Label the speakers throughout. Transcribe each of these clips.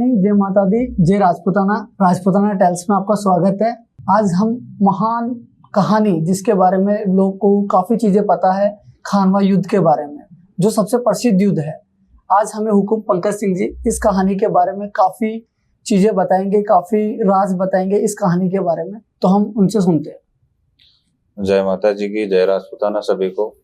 Speaker 1: रानी, जय माता दी, जय राजपूताना। राजपूताना टेल्स में आपका स्वागत है। आज हम महान कहानी जिसके बारे में लोगों को काफ़ी चीज़ें पता है, खानवा युद्ध के बारे में, जो सबसे प्रसिद्ध युद्ध है। आज हमें हुकुम पंकज सिंह जी इस कहानी के बारे में काफ़ी चीज़ें बताएंगे, काफ़ी राज बताएंगे इस कहानी के बारे में, तो हम उनसे सुनते हैं।
Speaker 2: जय माता जी की, जय राजपूताना सभी को।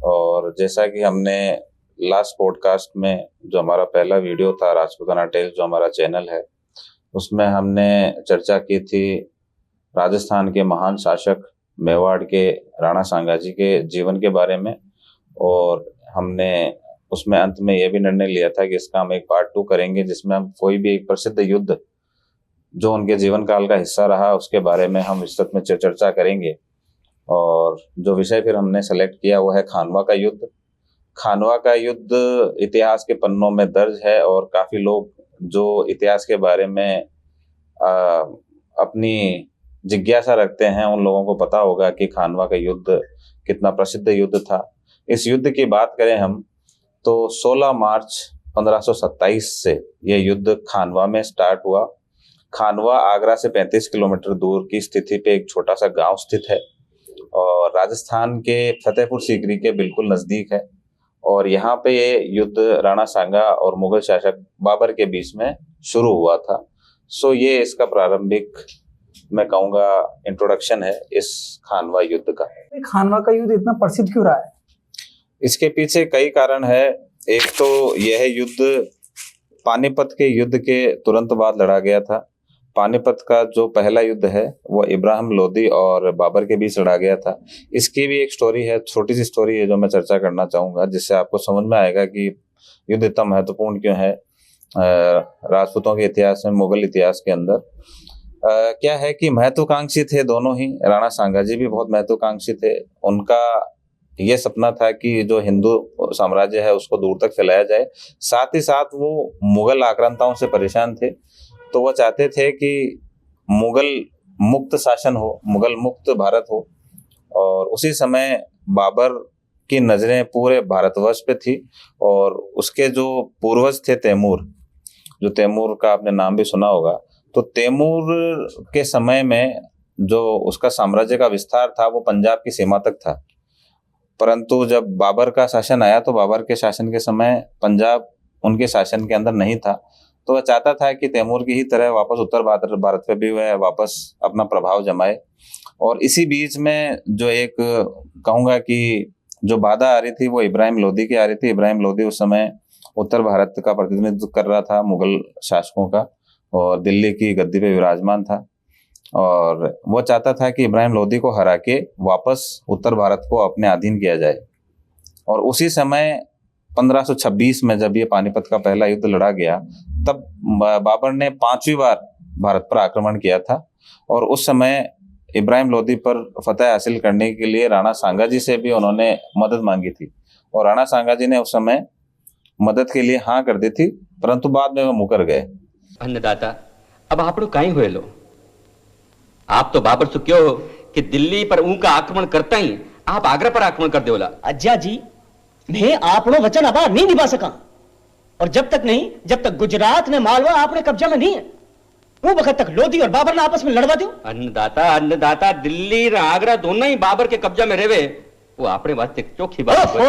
Speaker 2: और जैसा कि हमने लास्ट पॉडकास्ट में जो हमारा पहला वीडियो था राजपूताना टेल्स जो हमारा चैनल है, उसमें हमने चर्चा की थी राजस्थान के महान शासक मेवाड़ के राणा सांगाजी के जीवन के बारे में। और हमने उसमें अंत में यह भी निर्णय लिया था कि इसका हम एक पार्ट 2 करेंगे, जिसमें हम कोई भी एक प्रसिद्ध युद्ध जो उनके जीवन काल का हिस्सा रहा उसके बारे में हम विस्तृत में चर्चा करेंगे। और जो विषय फिर हमने सेलेक्ट किया वो है खानवा का युद्ध। खानवा का युद्ध इतिहास के पन्नों में दर्ज है और काफ़ी लोग जो इतिहास के बारे में अपनी जिज्ञासा रखते हैं उन लोगों को पता होगा कि खानवा का युद्ध कितना प्रसिद्ध युद्ध था। इस युद्ध की बात करें हम तो 16 मार्च 1527 से यह युद्ध खानवा में स्टार्ट हुआ। खानवा आगरा से 35 किलोमीटर दूर की स्थिति पे एक छोटा सा गांव स्थित है और राजस्थान के फतेहपुर सीकरी के बिल्कुल नज़दीक है। और यहाँ पे ये युद्ध राणा सांगा और मुगल शासक बाबर के बीच में शुरू हुआ था। सो ये इसका प्रारंभिक मैं कहूँगा इंट्रोडक्शन है इस खानवा युद्ध का।
Speaker 1: खानवा का युद्ध इतना प्रसिद्ध क्यों रहा है?
Speaker 2: इसके पीछे कई कारण है। एक तो यह युद्ध पानीपत के युद्ध के तुरंत बाद लड़ा गया था। पानीपत का जो पहला युद्ध है वो इब्राहिम लोदी और बाबर के बीच लड़ा गया था। इसकी भी एक स्टोरी है, छोटी सी स्टोरी है जो मैं चर्चा करना चाहूँगा, जिससे आपको समझ में आएगा कि युद्ध इतना महत्वपूर्ण क्यों है राजपूतों के इतिहास में, मुगल इतिहास के अंदर। क्या है कि महत्वाकांक्षी थे दोनों ही। राणा सांगाजी भी बहुत महत्वाकांक्षी थे। उनका ये सपना था कि जो हिंदू साम्राज्य है उसको दूर तक फैलाया जाए। साथ ही साथ वो मुगल आक्रांताओं से परेशान थे, तो वो चाहते थे कि मुगल मुक्त शासन हो, मुगल मुक्त भारत हो। और उसी समय बाबर की नज़रें पूरे भारतवर्ष पे थी और उसके जो पूर्वज थे तैमूर, जो तैमूर का आपने नाम भी सुना होगा, तो तैमूर के समय में जो उसका साम्राज्य का विस्तार था वो पंजाब की सीमा तक था। परंतु जब बाबर का शासन आया तो बाबर के शासन के समय पंजाब उनके शासन के अंदर नहीं था, तो वह चाहता था कि तैमूर की ही तरह वापस उत्तर भारत पे भी वह वापस अपना प्रभाव जमाए। और इसी बीच में जो एक कहूँगा कि जो बाधा आ रही थी वो इब्राहिम लोदी की आ रही थी। इब्राहिम लोदी उस समय उत्तर भारत का प्रतिनिधित्व कर रहा था मुगल शासकों का और दिल्ली की गद्दी पे विराजमान था। और वो चाहता था कि इब्राहिम लोदी को हरा के वापस उत्तर भारत को अपने अधीन किया जाए। और उसी समय 1526 में जब ये पानीपत का पहला युद्ध लड़ा गया तब बाबर ने 5वीं बार भारत पर आक्रमण किया था। और उस समय इब्राहिम लोदी पर फतह हासिल करने के लिए राणा सांगाजी से भी उन्होंने मदद मांगी थी और राणा सांगाजी ने उस समय मदद के लिए हाँ कर दी थी, परंतु बाद में वो मुकर गए।
Speaker 3: अन्नदाता, अब आप लोग कहीं हुए लो, आप तो बाबर से क्यों हो कि दिल्ली पर उनका आक्रमण करता ही आप आगरा पर आक्रमण कर देवला।
Speaker 4: अज्जा जी, मैं आपनो वचन अबार नहीं निभा सका, और जब तक गुजरात ने मालवा आपने कब्जा में नहीं है वो वक्त तक लोधी और बाबर ने आपस में लड़वा दो।
Speaker 3: अन्नदाता, दिल्ली और आगरा दोनों ही बाबर के कब्जा में रहे, वो आपने वास्ते चौखी बात है।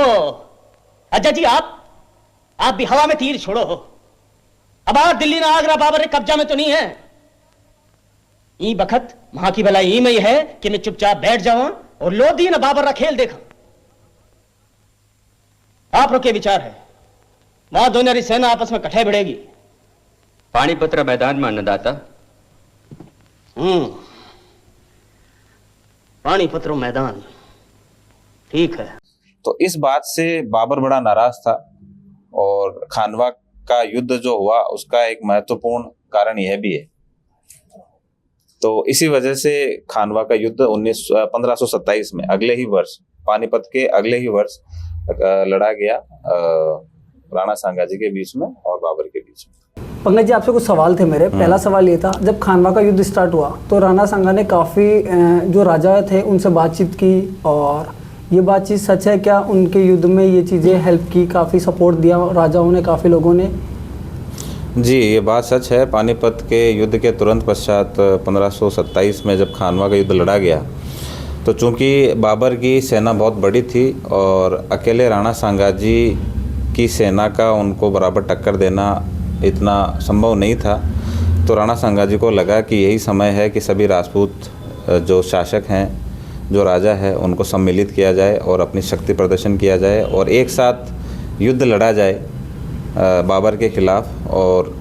Speaker 4: अज्जा जी, आप भी हवा में तीर छोड़ो हो। अब दिल्ली ना आगरा बाबर के कब्जा में तो नहीं है। ई बखत वहां की भलाई ई में ही है कि मैं चुपचाप बैठ जाऊं और लोधी ना बाबर का खेल देखा। आप लोग के विचार है? वहां दोनों सेना आपस में कठे भिड़ेगी
Speaker 3: पानीपत मैदान में। अन्नदाता,
Speaker 4: पानीपत मैदान, ठीक है।
Speaker 2: तो इस बात से बाबर बड़ा नाराज था और खानवा का युद्ध जो हुआ उसका एक महत्वपूर्ण कारण यह भी है। तो इसी वजह से खानवा का युद्ध 1527 में अगले ही वर्ष, पानीपत के अगले ही वर्ष लड़ा गया राणा सांगाजी के बीच में और बाबर के बीच में।
Speaker 1: पंकज जी, आपसे कुछ सवाल थे मेरे। पहला सवाल ये था, जब खानवा का युद्ध स्टार्ट हुआ तो राणा सांगा ने काफ़ी जो राजा थे उनसे बातचीत की, और ये बातचीत सच है क्या? उनके युद्ध में ये चीज़ें हेल्प की, काफ़ी सपोर्ट दिया राजाओं ने, काफ़ी लोगों ने?
Speaker 2: जी, ये बात सच है। पानीपत के युद्ध के तुरंत पश्चात 1527 में जब खानवा का युद्ध लड़ा गया, तो चूंकि बाबर की सेना बहुत बड़ी थी और अकेले राणा सांगाजी की सेना का उनको बराबर टक्कर देना इतना संभव नहीं था, तो राणा सांगाजी को लगा कि यही समय है कि सभी राजपूत जो शासक हैं, जो राजा है, उनको सम्मिलित किया जाए और अपनी शक्ति प्रदर्शन किया जाए और एक साथ युद्ध लड़ा जाए बाबर के खिलाफ और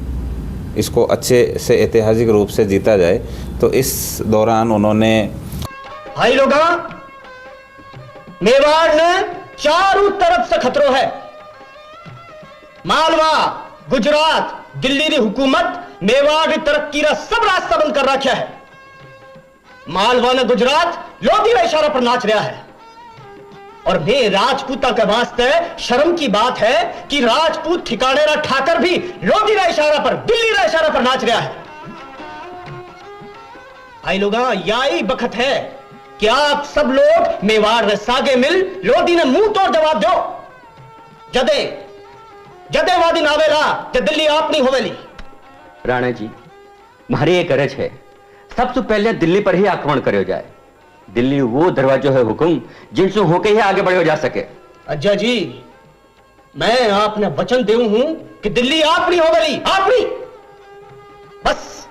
Speaker 2: इसको अच्छे से ऐतिहासिक रूप से जीता जाए। तो इस दौरान उन्होंने
Speaker 4: भाई लोग, मेवाड़ ने चारों तरफ से खतरों है। मालवा, गुजरात, दिल्ली की हुकूमत मेवाड़ की तरक्की का सब रास्ता बंद कर रखा है। मालवा ने गुजरात लोधी का इशारा पर नाच रहा है और मैं राजपूता के वास्ते शर्म की बात है कि राजपूत ठिकाने रा ठाकर भी लोधी का इशारा पर, दिल्ली का इशारा पर नाच रहा है। भाई लोग, यही बखत है कि आप सब लोग मेवाड़ रे सागे मिल लोधी ने मुंह तोड़ जवाब दो। जदे जदे वादी नावेला ते दिल्ली आपनी होवेली।
Speaker 3: राणा जी, मारी एक गरज है, सबसे पहले दिल्ली पर ही आक्रमण करो जाए। दिल्ली वो दरवाजो है हुकुम जिनसे होके ही आगे बढ़ो जा सके।
Speaker 4: अज्जा जी, मैं आपने वचन देऊ हूं कि दिल्ली आपनी होवेली, आपनी। बस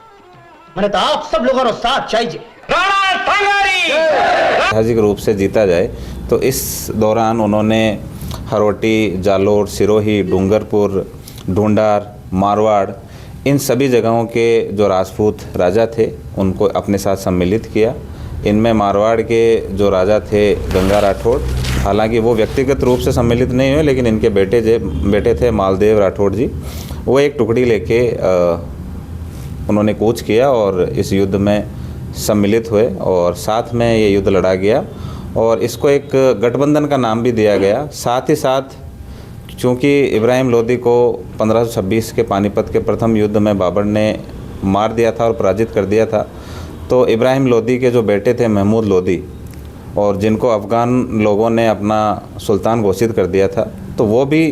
Speaker 4: मैंने तो आप सब लोगों का साथ चाहिए। राणा सांगारी
Speaker 2: ऐतिहासिक रूप से जीता जाए। तो इस दौरान उन्होंने हरोटी, जालोर, सिरोही, डूंगरपुर, ढूंढार, मारवाड़, इन सभी जगहों के जो राजपूत राजा थे उनको अपने साथ सम्मिलित किया। इनमें मारवाड़ के जो राजा थे गंगा राठौड़, हालांकि वो व्यक्तिगत रूप से सम्मिलित नहीं हुए, लेकिन इनके बेटे थे मालदेव राठौड़ जी। वो एक टुकड़ी लेके उन्होंने कूच किया और इस युद्ध में सम्मिलित हुए और साथ में ये युद्ध लड़ा गया और इसको एक गठबंधन का नाम भी दिया गया। साथ ही साथ चूँकि इब्राहिम लोदी को 1526 के पानीपत के प्रथम युद्ध में बाबर ने मार दिया था और पराजित कर दिया था, तो इब्राहिम लोदी के जो बेटे थे महमूद लोदी, और जिनको अफ़गान लोगों ने अपना सुल्तान घोषित कर दिया था, तो वो भी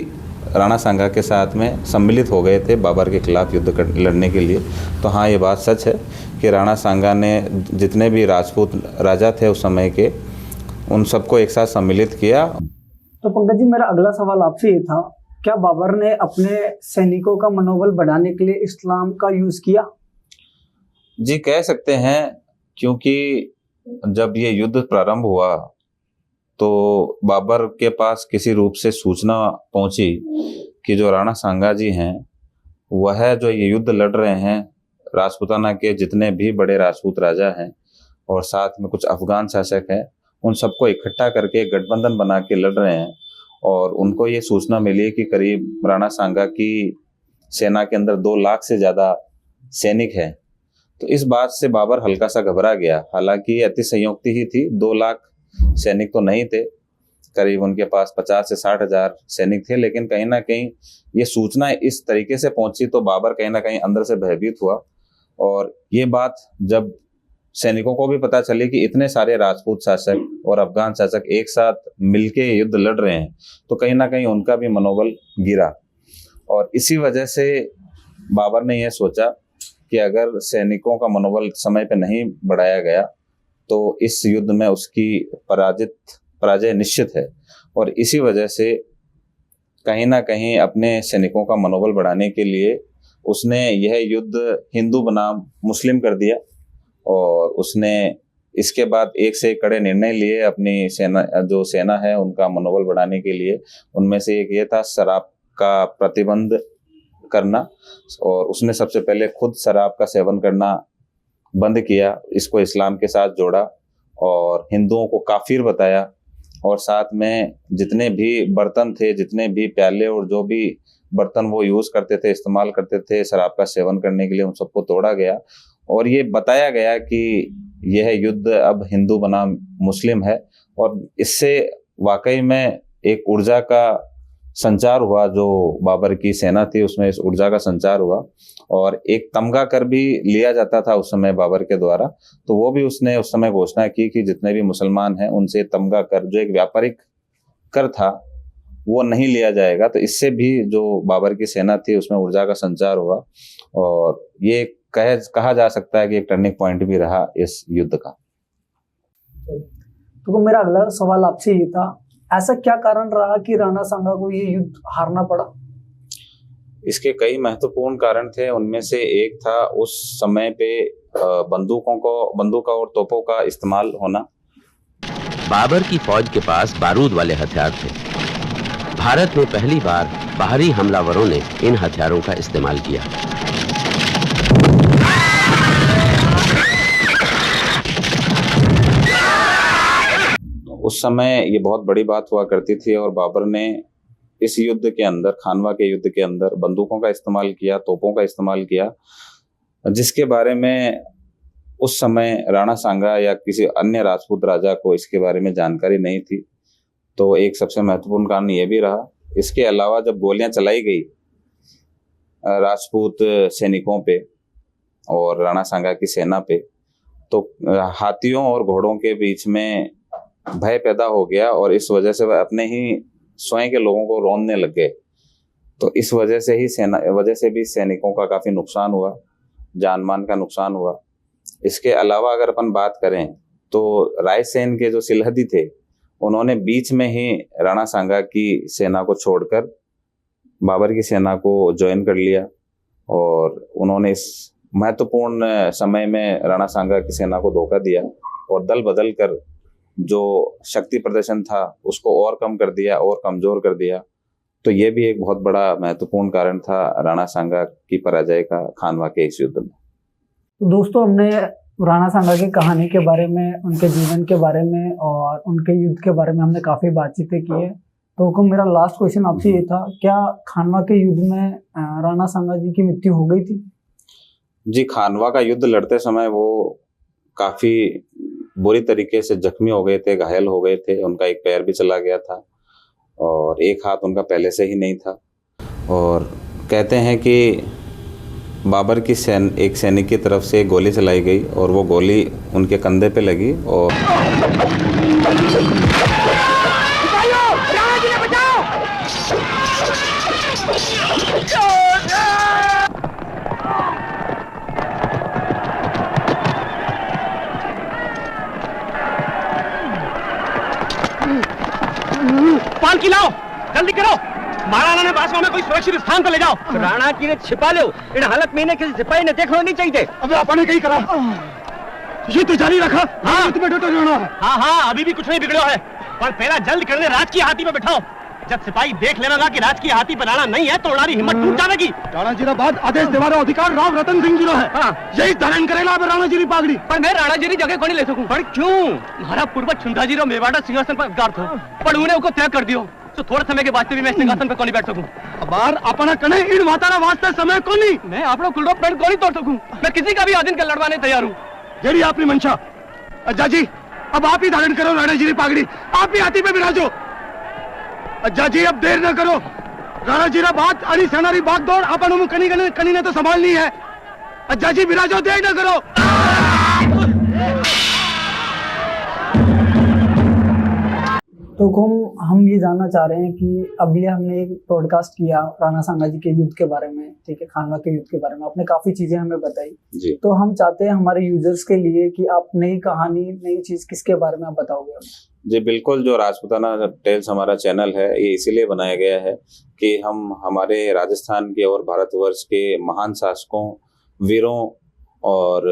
Speaker 2: राणा सांगा के साथ में सम्मिलित हो गए थे बाबर के खिलाफ युद्ध लड़ने के लिए। तो हाँ, ये बात सच है कि राणा सांगा ने जितने भी राजपूत राजा थे उस समय के, उन सबको एक साथ सम्मिलित किया।
Speaker 1: तो पंकज जी, मेरा अगला सवाल आपसे ये था, क्या बाबर ने अपने सैनिकों का मनोबल बढ़ाने के लिए इस्लाम का यूज किया?
Speaker 2: जी, कह सकते हैं, क्योंकि जब ये युद्ध प्रारंभ हुआ तो बाबर के पास किसी रूप से सूचना पहुंची कि जो राणा सांगा जी हैं वह जो ये युद्ध लड़ रहे हैं राजपूताना के जितने भी बड़े राजपूत राजा हैं और साथ में कुछ अफगान शासक हैं, उन सबको इकट्ठा करके एक गठबंधन बना के लड़ रहे हैं। और उनको ये सूचना मिली कि करीब राणा सांगा की सेना के अंदर 2 लाख से ज़्यादा सैनिक हैं। तो इस बात से बाबर हल्का सा घबरा गया। हालांकि अति संयुक्ति ही थी, 2 लाख सैनिक तो नहीं थे, करीब उनके पास 50 से 60 हजार सैनिक थे, लेकिन कहीं ना कहीं ये सूचना इस तरीके से पहुंची तो बाबर कहीं ना कहीं अंदर से भयभीत हुआ। और ये बात जब सैनिकों को भी पता चली कि इतने सारे राजपूत शासक और अफगान शासक एक साथ मिलके युद्ध लड़ रहे हैं, तो कहीं ना कहीं उनका भी मनोबल गिरा। और इसी वजह से बाबर ने यह सोचा कि अगर सैनिकों का मनोबल समय पे नहीं बढ़ाया गया तो इस युद्ध में उसकी पराजय निश्चित है। और इसी वजह से कहीं ना कहीं अपने सैनिकों का मनोबल बढ़ाने के लिए उसने यह युद्ध हिंदू बनाम मुस्लिम कर दिया। और उसने इसके बाद एक से एक कड़े निर्णय लिए अपनी सेना है उनका मनोबल बढ़ाने के लिए। उनमें से एक ये था शराब का प्रतिबंध करना, और उसने सबसे पहले खुद शराब का सेवन करना बंद किया, इसको इस्लाम के साथ जोड़ा और हिंदुओं को काफिर बताया। और साथ में जितने भी बर्तन थे, जितने भी प्याले और जो भी बर्तन वो यूज करते थे, इस्तेमाल करते थे शराब का सेवन करने के लिए, उन सबको तोड़ा गया। और ये बताया गया कि यह युद्ध अब हिंदू बनाम मुस्लिम है। और इससे वाकई में एक ऊर्जा का संचार हुआ, जो बाबर की सेना थी उसमें इस ऊर्जा का संचार हुआ। और एक तमगा कर भी लिया जाता था उस समय बाबर के द्वारा, तो वो भी उसने उस समय घोषणा की कि जितने भी मुसलमान हैं उनसे तमगा कर, जो एक व्यापारिक कर था, वो नहीं लिया जाएगा तो इससे भी जो बाबर की सेना थी उसमें ऊर्जा का संचार हुआ, और ये कहा जा सकता है कि एक टर्निंग पॉइंट भी रहा इस युद्ध का।
Speaker 1: तो मेरा अगला सवाल आपसे ये था, ऐसा क्या कारण रहा कि राणा सांगा को ये युद्ध हारना पड़ा?
Speaker 2: इसके कई महत्वपूर्ण कारण थे। उनमें से एक था उस समय पे बंदूकों और तोपों का इस्तेमाल होना।
Speaker 5: बाबर की फौज के पास बारूद वाले हथियार थे। भारत में पहली बार बाहरी हमलावरों ने इन हथियारों का इस्तेमाल किया।
Speaker 2: उस समय ये बहुत बड़ी बात हुआ करती थी, और बाबर ने इस युद्ध के अंदर, खानवा के युद्ध के अंदर बंदूकों का इस्तेमाल किया, तोपों का इस्तेमाल किया, जिसके बारे में उस समय राणा सांगा या किसी अन्य राजपूत राजा को इसके बारे में जानकारी नहीं थी। तो एक सबसे महत्वपूर्ण कारण ये भी रहा। इसके अलावा जब गोलियां चलाई गई राजपूत सैनिकों पे और राणा सांगा की सेना पे, तो हाथियों और घोड़ों के बीच में भय पैदा हो गया, और इस वजह से वह अपने ही स्वयं के लोगों को रौंदने लग गए। तो इस वजह से भी सैनिकों का काफी नुकसान हुआ, जान मान का नुकसान हुआ। इसके अलावा अगर अपन बात करें तो रायसेन के जो सिलहदी थे, उन्होंने बीच में ही राणा सांगा की सेना को छोड़कर बाबर की सेना को ज्वाइन कर लिया, और उन्होंने इस महत्वपूर्ण समय में राणा सांगा की सेना को धोखा दिया और दल बदल कर जो शक्ति प्रदर्शन था उसको और कम कर दिया और कमजोर कर दिया। तो ये भी एक बहुत बड़ा महत्वपूर्ण कारण था राणा सांगा की पराजय का खानवा के इस युद्ध में।
Speaker 1: तो दोस्तों, हमने राणा सांगा की कहानी के बारे में, उनके जीवन के बारे में और उनके युद्ध के बारे में हमने काफी बातचीतें की है। तो हुकुम, मेरा लास्ट क्वेश्चन आपसे ये था, क्या खानवा के युद्ध में राणा सांगा जी की मृत्यु हो गई थी?
Speaker 2: जी, खानवा का युद्ध लड़ते समय वो काफी बुरी तरीके से जख्मी हो गए थे, घायल हो गए थे। उनका एक पैर भी चला गया था और एक हाथ उनका पहले से ही नहीं था। और कहते हैं कि बाबर की एक सैनिक की तरफ से गोली चलाई गई और वो गोली उनके कंधे पे लगी और
Speaker 4: पालकी लाओ, जल्दी करो। महाराणा ने बासवा में कोई सुरक्षित स्थान पर ले जाओ। राणा की ने छिपा लो, इन हालत में इन्हें किसी सिपाही ने देखना नहीं चाहिए।
Speaker 6: अबे आपने कहीं करा, ये तो जारी रखा।
Speaker 4: हाँ,
Speaker 6: तुम्हें डटो रहना है।
Speaker 4: हाँ, अभी भी कुछ नहीं बिगड़ो है, पर पहला जल्द करने राज की हाथी पे बैठाओ। जब सिपाही देख लेगा कि राज की हाथी पर राणा नहीं है तो उड़ारी हिम्मत टूट जाएगी।
Speaker 6: राणा जी बाद आदेश देवारो अधिकार राव रतन सिंह जी है।
Speaker 4: हाँ,
Speaker 6: यही धारण करेला अब राणा जी पागड़ी।
Speaker 4: पर मैं राणा जी जगह को नहीं ले सकूं। पर क्यों? हमारा पूर्वज छुंदा जी मेवाड़ा सिंहासन पर अधिकार था, पर उन्हें उसको त्याग कर दियो, तो थोड़े समय के बाद भी मैं सिंहासन पर कौन बैठ सकूं।
Speaker 6: अबार अपना कने इन मातारा वास्ते समय को नहीं।
Speaker 4: मैं आपको कुलडो पेड़ को नहीं तोड़ सकूं। मैं किसी का भी आदिन का लड़वाने तैयार हूँ।
Speaker 6: जेडी आपकी मंशा। अज्जा जी, अब आप ही धारण करो राणा जी पागड़ी, आप ही हाथी पे विराजो। अज्जा जी, अब देर न करो। राणा जी बात अड़ी सेनारी बात दौड़ अपन कनी ने तो संभालनी है। अज्जा जी विराजो, देर न करो।
Speaker 1: तो हम ये जानना चाह रहे हैं कि अभी हमने एक पॉडकास्ट किया राणा सांगा जी के युद्ध के बारे में, ठीक है, खानवा के युद्ध के बारे में, आपने काफी चीजें हमें बताई
Speaker 2: जी।
Speaker 1: तो हम चाहते हैं हमारे यूजर्स के लिए कि आप नई कहानी, नई चीज किसके बारे में आप बताओगे हमें?
Speaker 2: जी बिल्कुल, जो राजपूताना टेल्स हमारा चैनल है ये इसीलिए बनाया गया है कि हम हमारे राजस्थान के और भारतवर्ष के महान शासकों, वीरों और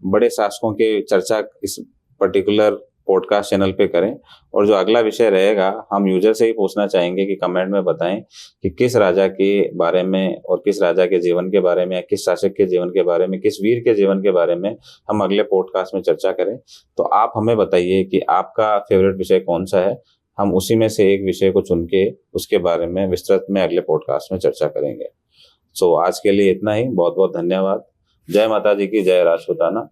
Speaker 2: बड़े शासकों के चर्चा इस पर्टिकुलर पॉडकास्ट चैनल पे करें। और जो अगला विषय रहेगा हम यूजर से ही पूछना चाहेंगे कि कमेंट में बताएं कि किस राजा के बारे में और किस राजा के जीवन के बारे में या किस शासक के जीवन के बारे में, किस वीर के जीवन के बारे में हम अगले पॉडकास्ट में चर्चा करें। तो आप हमें बताइए कि आपका फेवरेट विषय कौन सा है, हम उसी में से एक विषय को चुन के उसके बारे में विस्तृत में अगले पॉडकास्ट में चर्चा करेंगे। सो आज के लिए इतना ही। बहुत बहुत धन्यवाद। जय माता जी की, जय राजपूताना।